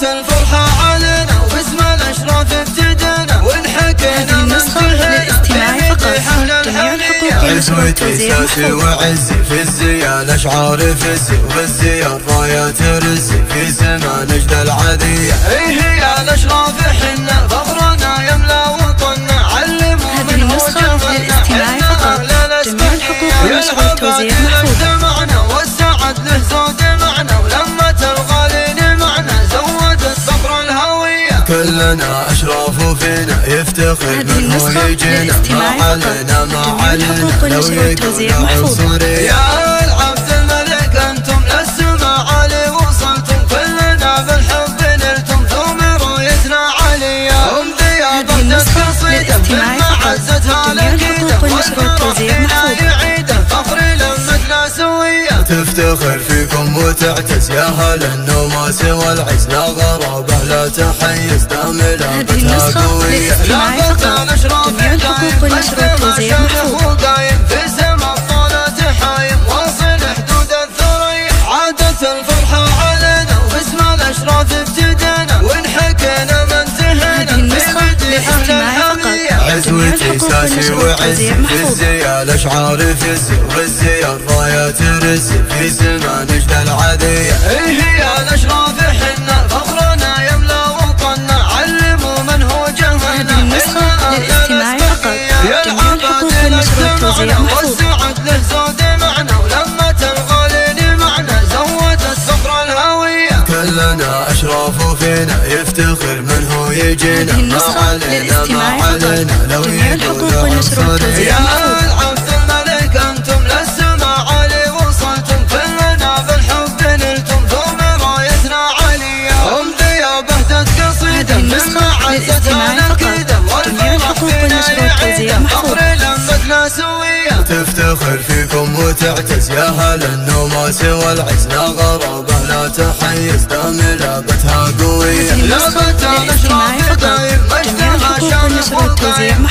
الفرحة علينا وباسم الأشراف ابتدينا ونحكينا من للاستماع فقط. جميع الحقوق ونشر التوزيع عزوتي وعزي في الزيا الأشعار فزي وبالزيا الرايات رزي في سما نجد العذية. هي الأشراف حنا فخرنا يملا وطننا علموا هذه النسخة للاستماع فقط. جميع الحقوق ونشر التوزيع محفوظة. معنا والسعد له زود معنا ولمة الغالين معنا زودت صبر الهوية. كلنا أشراف فينا يفتخر من هو يجينا ما علينا ما علينا لو يقولنا عنصرية. يا العبد الملك أنتم للسما علي وصلتم كلنا بالحب نلتم ثم رايتنا عليا. هم ضيافة القصيدة من معزتها الأكيدة والفرح فينا يعيده فخر لمتنا سوية. تفتخر فيكم وتعتز يا هل النوماس والعز لا غرابة لا تحيز دام لابتها قوية. لا بطل الأشراف الدايم مجتمع شمه وقايم في سما الطالة حايم واصل حدود الثريا. عادت الفرحة علينا وباسم الأشراف ابتدينا ونحكينا ما انتهينا في مديح الحمية. عزوتي ساسي وعزي في الزيا الأشعار فزي وبالزيا الرايات رزي في سما نجد العذية. هي الأشراف حنا فخرنا يملا وطننا علموا من هو جهلنا. للاستماع فقط. جميع الحقوق ونشر التوزيع محفوظة. والسعد له زود معنا ولمة الغالين معنا زودت صبر الهوية. كلنا أشراف فينا يفتخر من هو يجينا ما علينا ما علينا لو يقولنا عنصرية. يا العبد الملك أنتم للسما علي وصلتم كلنا بالحب نلتم ثم رايتنا عليا. هم ضيافة قصيدة من معزتها الأكيدة والفرح فينا يعيده فخر لمتنا سوية. تفتخر فيكم وتعتز يا هل النوماس والعز لا غرابة لا تحيز دام لابتها قوية. لا بطل الأشراف دايم مجتمع شمه وقايم